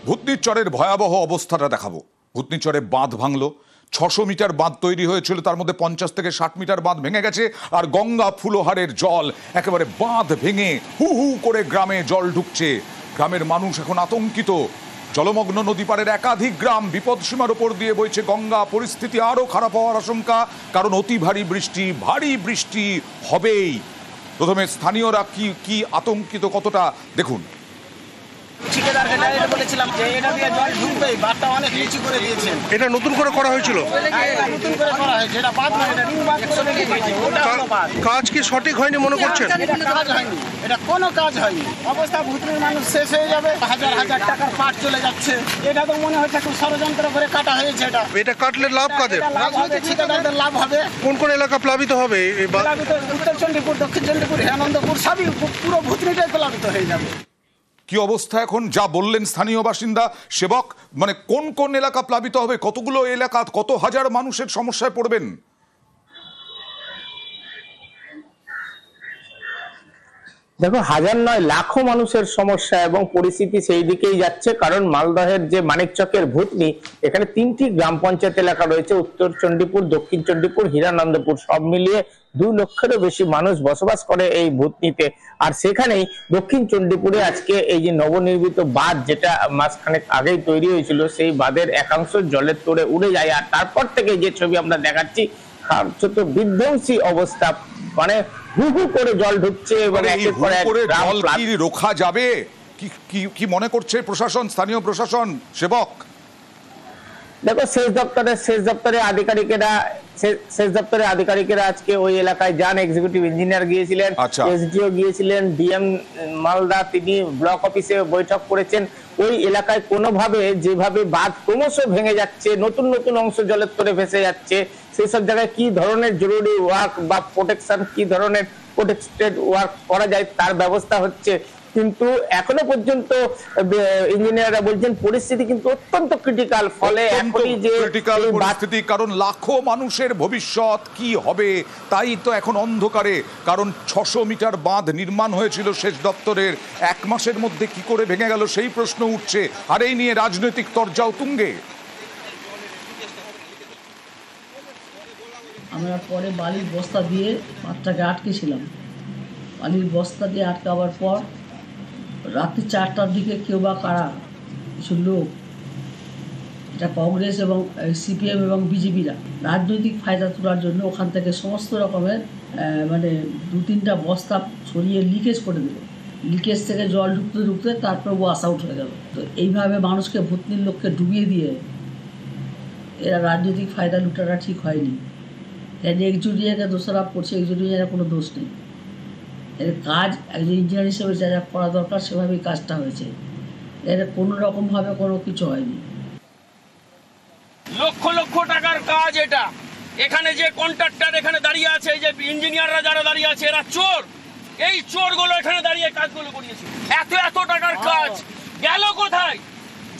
ভূতনিচরের ভয়াবহ অবস্থাটা দেখাবো। ভূতনিচরে বাঁধ ভাঙলো, 600 মিটার বাঁধ তৈরি হয়েছিল, তার মধ্যে 50 থেকে 60 মিটার বাঁধ ভেঙে গেছে। আর গঙ্গা ফুলোহারের জল একেবারে বাঁধ ভেঙে হু হু করে গ্রামে জল ঢুকছে। গ্রামের মানুষ এখন আতঙ্কিত। জলমগ্ন নদী পাড়ের একাধিক গ্রাম বিপদসীমার ওপর দিয়ে বইছে গঙ্গা। পরিস্থিতি আরও খারাপ হওয়ার আশঙ্কা, কারণ অতি ভারী বৃষ্টি হবেই। প্রথমে স্থানীয়রা কি আতঙ্কিত কতটা দেখুন। ঠিকাদারকে ডাইরেক্ট বলেছিলাম যে এটা দিয়ে জল ঢুকবে, বাঁধটা অনেক নিচু করে দিয়েছেন। এটা নতুন করে করা হয়েছিল, এটা নতুন করে করা হয়েছে, এটা বাঁধ নয়, এটা রিং বাঁধ করে দিয়েছে। ওটা হলো বাঁধ। কাজ কি সঠিক হয়নি মনে করছেন? এটা কাজ হয়নি, এটা কোনো কাজ হয়নি। অবস্থা ভূতনির মানুষ শেষ হয়ে যাবে, হাজার হাজার টাকার পাট চলে যাচ্ছে। এটা তো মনে হচ্ছে খুব ষড়যন্ত্র করে কাটা হয়েছে। এটা কাটলে লাভ কাদের? লাভ হবে, ঠিকাদারদের লাভ হবে। কোন কোন এলাকা প্লাবিত হবে? প্লাবিত উত্তর চণ্ডীপুর, দক্ষিণ চণ্ডীপুর, হেনন্দপুর, সবই পুরো ভূতনিটাই প্লাবিত হয়ে যাবে। কি অবস্থা এখন যা বললেন স্থানীয় বাসিন্দা সেবক, মানে কোন কোন এলাকা প্লাবিত হবে, কতগুলো এলাকা, কত হাজার মানুষের সমস্যায় পড়বেন? দেখো, হাজার নয় লাখো মানুষের সমস্যা এবং পরিস্থিতি সেই দিকেই যাচ্ছে। কারণ মালদহের যে মানিকচকের ভূতনি, এখানে 3টি গ্রাম পঞ্চায়েত এলাকা রয়েছে, উত্তর চণ্ডীপুর, দক্ষিণ চণ্ডীপুর, হিরানন্দপুর, সব মিলিয়ে 2 লক্ষেরও বেশি মানুষ বসবাস করে এই ভূতনিতে। আর সেখানেই দক্ষিণ চণ্ডীপুরে আজকে এই যে নবনির্মিত বাঁধ, যেটা মাসখানেক আগেই তৈরি হয়েছিল, সেই বাঁধের একাংশ জলের তোড়ে উড়ে যায়। আর তারপর থেকে যে ছবি আমরা দেখাচ্ছি, ছোট বিধ্বংসী অবস্থা, মানে হু হু করে জল ঢুকছে এবং জল কি রোখা যাবে? কি মনে করছে প্রশাসন, স্থানীয় প্রশাসন, সেবক? দেখো, সেচ দপ্তরের আধিকারিকেরা আজকে ওই এলাকায় যান। এক্সিকিউটিভ ইঞ্জিনিয়ার গিয়েছিলেন, এসডিও গিয়েছিলেন, ডিএম মালদা তিনি ব্লক অফিসে বৈঠক করেছেন। ওই এলাকায় কোনোভাবে যেভাবে বাঁধ ক্রমশ ভেঙে যাচ্ছে, নতুন নতুন অংশ জলের তরে ভেসে যাচ্ছে, সেই সব জায়গায় কি ধরনের জরুরি ওয়ার্ক বা প্রোটেকশন, কি ধরনের প্রোটেক্টেড ওয়ার্ক করা যায় তার ব্যবস্থা হচ্ছে। কিন্তু এখনো পর্যন্ত ইঞ্জিনিয়াররা বলছেন পরিস্থিতি কিন্তু অত্যন্ত ক্রিটিক্যাল। ফলে এখনই যে পরিস্থিতি, কারণ লাখো মানুষের ভবিষ্যৎ কি হবে তাই তো এখন অন্ধকারে। কারণ 600 মিটার বাঁধ নির্মাণ হয়েছিল সেচ দপ্তরের, 1 মাসের মধ্যে কি করে ভেঙে গেল সেই প্রশ্ন উঠছে। আর এই নিয়ে রাজনৈতিক তরজাও তুঙ্গে। আমরা পরে বালির বস্তা দিয়ে বাঁধটাকে আটকেছিলাম। বালির বস্তা দিয়ে আটকাবার পর রাত্রি 4টার দিকে কেউ বা কারা কিছু লোক, এটা কংগ্রেস এবং সিপিএম এবং বিজেপিরা রাজনৈতিক ফায়দা তোলার জন্য ওখান থেকে সমস্ত রকমের মানে 2-3টা বস্তা ছড়িয়ে লিকেজ করে দিল। লিকেজ থেকে জল ঢুকতে ঢুকতে তারপর ওয়াশ আউট হয়ে গেল। তো এইভাবে মানুষকে ভূতনির লোককে ডুবিয়ে দিয়ে এরা রাজনৈতিক ফায়দা লুটাটা ঠিক হয়নি। একজুটিয়াকে দোষারোপ করছে, একজুটিয়ার কোনো দোষ নেই। এর কাজ একজন ইঞ্জিনিয়ার হিসেবে যা যা করা দরকার সেভাবেই কাজটা হয়েছে। এর কোনো রকমভাবে কোনো কিছু হয়নি। লক্ষ লক্ষ টাকার কাজ এটা। এখানে যে কন্ট্রাক্টর এখানে দাঁড়িয়ে আছে, এই যে ইঞ্জিনিয়াররা যারা দাঁড়িয়ে আছে, এরা চোর। এই চোরগুলো এখানে দাঁড়িয়ে কাজগুলো করিয়েছে। এত টাকার কাজ গেল কোথায়?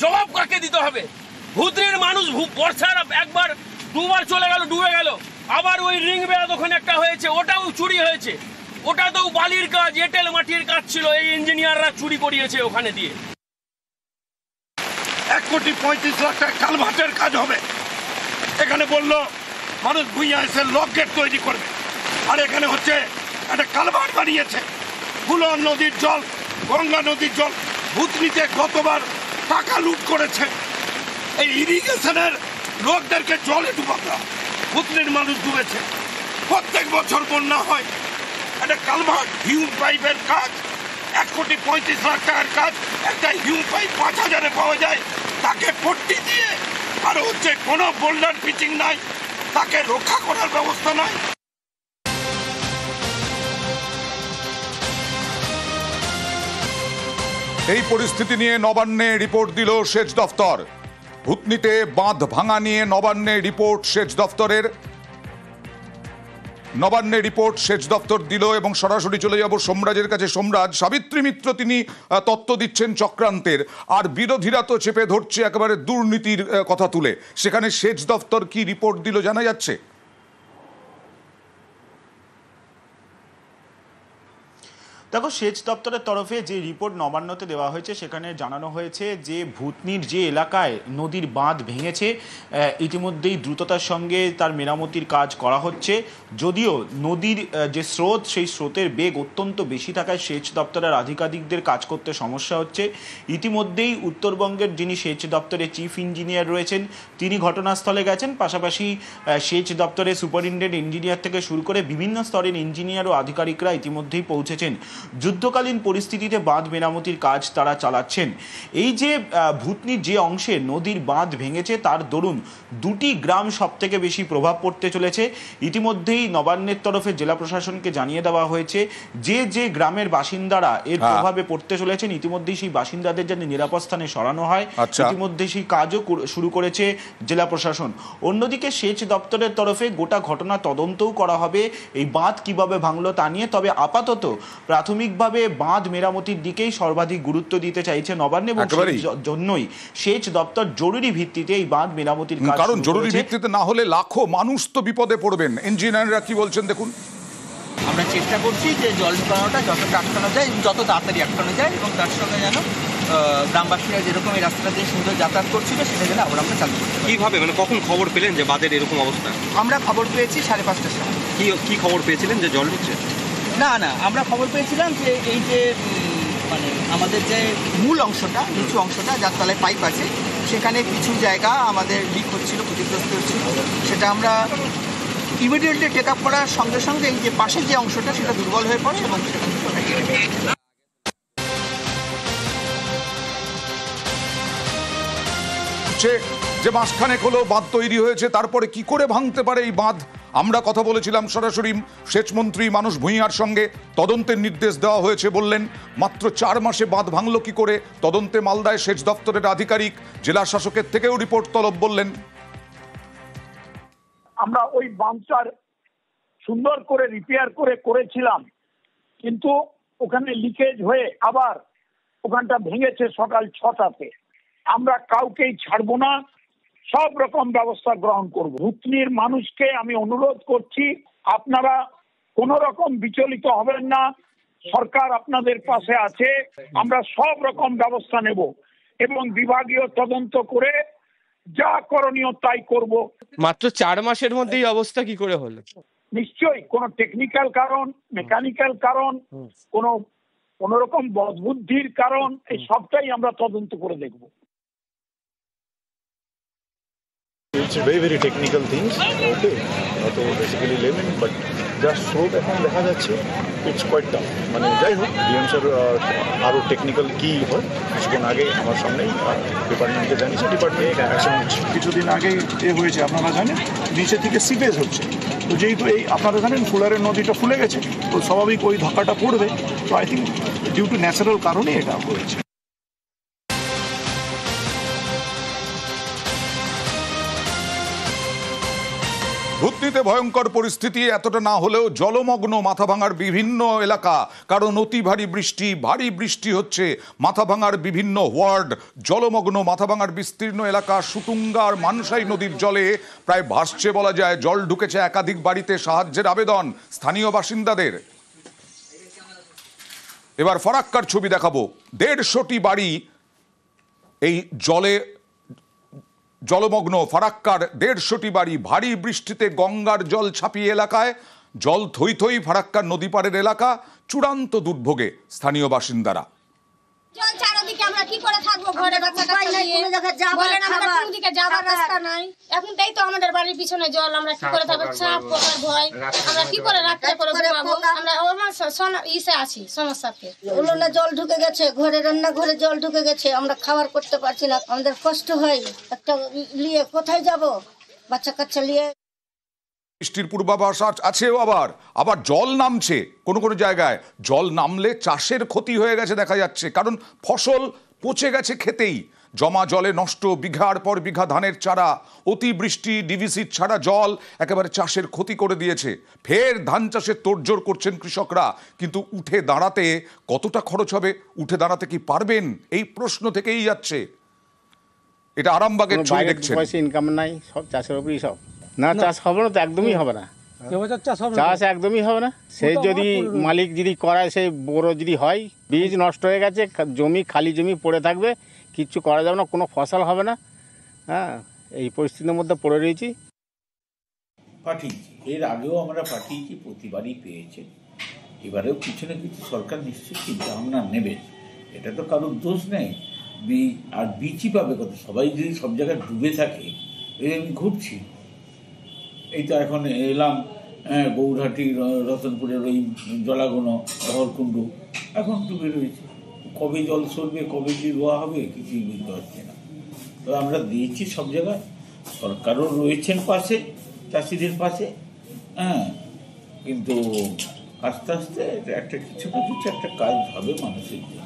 জবাব কাকে দিতে হবে? ভূতনির মানুষ বর্ষার একবার 2বার চলে গেল, ডুবে গেল। আবার ওই রিং বেড়া ওখানে একটা হয়েছে, ওটাও চুরি হয়েছে। ওটা তো বালির কাজ, এঁটেল মাটির কাজ ছিল, এই ইঞ্জিনিয়াররা চুরি করিয়েছে ওখানে দিয়ে। 1,35 লাখ টাকা কালভার্টের কাজ হবে। এখানে বললো মানুষ ভুইয়া এসে লক গেট তৈরি করবে, আর এখানে হচ্ছে একটা কালভার্ট বানিয়েছে। ফুলন নদীর জল, গঙ্গা নদীর জল ভূতনিতে গতবার টাকা লুট করেছে। এই ইরিগেশনের লোকদেরকে জলে ডুবাতে হয়। ভূতনির মানুষ ডুবেছে। প্রত্যেক বছর বন্যা হয়। একটা কালভার্ট হিউম পাইপের কাজ, 1,35 লাখ টাকার কাজ। একটা হিউম পাইপ 5,000-এ পাওয়া যায়, তাকে পট্টি দিয়ে আর হচ্ছে কোনো বোল্ডার পিচিং নাই, তাকে রক্ষা করার ব্যবস্থা নাই। এই পরিস্থিতি নিয়ে নবান্নে রিপোর্ট দিল সেচ দফতর। ভূতনিতে বাঁধ ভাঙা নিয়ে নবান্নে রিপোর্ট সেচ দফতরের। নবান্নে রিপোর্ট সেচ দপ্তর দিল এবং সরাসরি চলে যাব সোমরাজের কাছে। সোমরাজ, সাবিত্রী মিত্র তিনি তত্ত্ব দিচ্ছেন চক্রান্তের, আর বিরোধীরা তো চেপে ধরছে একেবারে দুর্নীতির কথা তুলে। সেখানে সেচ দপ্তর কি রিপোর্ট দিল জানা যাচ্ছে? দেখো, সেচ দপ্তরের তরফে যে রিপোর্ট নবান্নতে দেওয়া হয়েছে সেখানে জানানো হয়েছে যে ভূতনির যে এলাকায় নদীর বাঁধ ভেঙেছে ইতিমধ্যেই দ্রুততার সঙ্গে তার মেরামতির কাজ করা হচ্ছে। যদিও নদীর যে স্রোত, সেই স্রোতের বেগ অত্যন্ত বেশি থাকায় সেচ দপ্তরের আধিকারিকদের কাজ করতে সমস্যা হচ্ছে। ইতিমধ্যেই উত্তরবঙ্গের যিনি সেচ দপ্তরের চিফ ইঞ্জিনিয়ার রয়েছেন তিনি ঘটনাস্থলে গেছেন, পাশাপাশি সেচ দপ্তরের সুপারিনটেন্ডেন্ট ইঞ্জিনিয়ার থেকে শুরু করে বিভিন্ন স্তরের ইঞ্জিনিয়ার ও আধিকারিকরা ইতিমধ্যেই পৌঁছেছেন। যুদ্ধকালীন পরিস্থিতিতে বাঁধ মেরামতির কাজ তারা চালাচ্ছেন। এই যে ভূতনির যে অংশে নদীর বাঁধ ভেঙেছে তার দরুন দুটি গ্রাম সব থেকে বেশি প্রভাব পড়তে চলেছে। ইতিমধ্যেই নবান্নের তরফে জেলা প্রশাসনকে জানিয়ে দেওয়া হয়েছে যে যে গ্রামের বাসিন্দারা এর প্রভাবে পড়তে চলেছেন ইতিমধ্যেই সেই বাসিন্দাদের যেন নিরাপদ স্থানে সরানো হয়, ইতিমধ্যেই সেই কাজও শুরু করেছে জেলা প্রশাসন। অন্যদিকে সেচ দপ্তরের তরফে গোটা ঘটনা তদন্তও করা হবে, এই বাঁধ কিভাবে ভাঙলো তা নিয়ে। তবে আপাতত প্রাথমিকভাবে বাঁধ মেরামতির দিকেই সর্বাধিক গুরুত্ব দিতে চাইছে নবান্ন, এবং সেই জন্যই সেচ দপ্তর জরুরি ভিত্তিতে এই বাঁধ মেরামতির কাজ, কারণ জরুরি ভিত্তিতে না হলে লাখো মানুষ তো বিপদে পড়বেন। ইঞ্জিনিয়াররা কি বলছেন দেখুন। আমরা চেষ্টা করছি যে জল ঢোকানোটা যতটা আটকানো যায় যত তাড়াতাড়ি আটকানো যায়, এবং তার সঙ্গে যেন গ্রামবাসীরা যেরকম এই রাস্তাটা দিয়ে সুন্দর যাতায়াত করছিল সেটা যেন আবার আমরা চালু করতে পারি। কীভাবে, মানে কখন খবর পেলেন যে বাঁধের এরকম অবস্থা? আমরা খবর পেয়েছি 5:30টার সময়। কি খবর পেয়েছিলেন যে জল ঢুকছে? না, আমরা খবর পেয়েছিলাম যে এই যে মানে আমাদের যে মূল অংশটা, নিচু অংশটা যার তলায় পাইপ আছে, সেখানে কিছু জায়গা আমাদের লিক হচ্ছিল, ক্ষতিগ্রস্ত হচ্ছিল। সেটা আমরা ইমিডিয়েটলি টেক আপ করার সঙ্গে সঙ্গে এই যে পাশের যে অংশটা সেটা দুর্বল হয়ে পড়ে এবং সেখান থেকে সরিয়ে নেবে। যে মাসখানেক হলো বাঁধ তৈরি হয়েছে, তারপরে কি করে ভাঙতে পারে এই বাঁধ? আমরা কথা বলেছিলাম সরাসরি সেচমন্ত্রী মানস ভূঁইয়ার সঙ্গে, তদন্তের নির্দেশ দেওয়া হয়েছে বললেন। মাত্র 4 মাসে বাঁধ ভাঙলো কি করে? তদন্তে মালদায় সেচ দপ্তরের আধিকারিক, জেলা শাসকের থেকেও রিপোর্ট তলব বললেন। আমরা ওই বাঁধটার সুন্দর করে রিপেয়ার করেছিলাম, কিন্তু ওখানে লিকেজ হয়ে আবার ওখানটা ভেঙেছে সকাল 6টাতে। আমরা কাউকেই ছাড়বো না, সব রকম ব্যবস্থা গ্রহণ করব। ভূতনির মানুষকে আমি অনুরোধ করছি, আপনারা কোন রকম বিচলিত হবেন না, সরকার আপনাদের পাশে আছে। আমরা সব রকম ব্যবস্থা নেব এবং বিভাগীয় তদন্ত করে যা করণীয় তাই করব। মাত্র 4 মাসের মধ্যে এই অবস্থা কি করে হলো? নিশ্চয়ই কোনো টেকনিক্যাল কারণ, মেকানিক্যাল কারণ, কোন রকম বদবুদ্ধির কারণ, এই সবটাই আমরা তদন্ত করে দেখব। It's very technical things, okay, not basically layman, but just স্রোত এখন দেখা যাচ্ছে, it's quite tough। মানে যাই হোক, ডিএম স্যার আরও টেকনিক্যাল কি হয় কিছুক্ষণ আগে আমার সামনেই ডিপার্টমেন্টকে জানিয়েছে, ডিপার্টমেন্ট অ্যাকশন নিচ্ছে। কিছুদিন আগেই হয়েছে আপনারা জানেন, নিচে থেকে সিপেজ হচ্ছে, তো যেহেতু এই আপনারা জানেন ফুলারের নদীটা ফুলে গেছে, তো স্বাভাবিক ওই ধাক্কাটা পড়বে। তো I think due to natural কারণে এটা হয়েছে। ভূতনিতে ভয়ঙ্কর পরিস্থিতি এতটা না হলেও জলমগ্ন মাথাভাঙার বিভিন্ন এলাকা, কারণ অতি ভারী বৃষ্টি হচ্ছে। মাথাভাঙার বিভিন্ন ওয়ার্ড জলমগ্ন। মাথাভাঙার বিস্তীর্ণ এলাকা সুতুঙ্গা আর মানসাই নদীর জলে প্রায় ভাসছে বলা যায়। জল ঢুকেছে একাধিক বাড়িতে, সাহায্যের আবেদন স্থানীয় বাসিন্দাদের। এবার ফারাক্কার ছবি দেখাবো। 150টি বাড়ি এই জলমগ্ন। ফারাক্কার 150টি বাড়ি। ভারী বৃষ্টিতে গঙ্গার জল ছাপিয়ে এলাকায়, জল থই থই। ফারাক্কার নদী পাড়ের এলাকা চূড়ান্ত দুর্ভোগে স্থানীয় বাসিন্দারা। জল চারদিকে আমরা কি করে থাকবো, ঘরে বাচ্চা কাচ্চা নিয়ে বলেন, আমরা কোন দিকে যাবার রাস্তা নাই। এখনটাই তো আমাদের বাড়ির পিছনে জল, আমরা কি করে থাকবো, সাপ পোকার ভয়, আমরা কি করে রাত্রে করে ঘুমাবো। আমরা ইসে আছি সমস্যাতে। উনুনে জল ঢুকে গেছে, ঘরে রান্নাঘরে জল ঢুকে গেছে, আমরা খাবার করতে পারছি না, আমাদের কষ্ট হয়। একটা নিয়ে কোথায় যাব বাচ্চা কাচ্চা নিয়ে? বৃষ্টির পূর্বাভাস আছেও, আবার জল নামছে কোনো কোনো জায়গায়। জল নামলে চাষের ক্ষতি হয়ে গেছে দেখা যাচ্ছে, কারণ ফসল পচে গেছে খেতেই। জমা জলে নষ্ট বিঘার পর বিঘা ধানের চারা। অতিবৃষ্টি, ডিভিসি ছাড়া জল একেবারে চাষের ক্ষতি করে দিয়েছে। ফের ধান চাষের তোড়জোড় করছেন কৃষকরা, কিন্তু উঠে দাঁড়াতে কতটা খরচ হবে, উঠে দাঁড়াতে কি পারবেন, এই প্রশ্ন থেকেই যাচ্ছে। এটা আরামবাগের ছবি দেখছেন। ইনকাম নাই, সব চাষের উপরই সব। না চাষ হবে না তো একদমই হবে না। চাষ একদমই হবে না। সেই যদি মালিক যদি করায়, সেই বড় যদি হয়, বীজ নষ্ট হয়ে গেছে, জমি খালি জমি পড়ে থাকবে, কিচ্ছু করা যাবে না, কোনো ফসল হবে না। হ্যাঁ, এই পরিস্থিতির মধ্যে পড়ে রয়েছি। পাঠিয়েছি, এর আগেও আমরা পাঠিয়েছি, প্রতিবারই পেয়েছে। এবারেও কিছু না কিছু সরকার নিশ্চয়ই চিন্তা ভাবনা নেবে, এটা তো কারোর দোষ নেই। আর বীজই পাবে কত? সবাই যদি সব জায়গায় ডুবে থাকে, এই আমি ঘুরছি, এই তো এখন এলাম গৌরহাটি রতনপুরের ওই জলাগোনা ধরকুণ্ডু এখন ডুবে রয়েছে। কবে জল সরবে, কবে কি রোয়া হবে, কিছুই বুঝতে পারছি না। তো আমরা দিয়েছি সব জায়গায়, সরকারও রয়েছেন পাশে, চাষিদের পাশে। হ্যাঁ, কিন্তু আস্তে আস্তে একটা কিছু না কিছু একটা কাজ হবে মানুষের জন্য।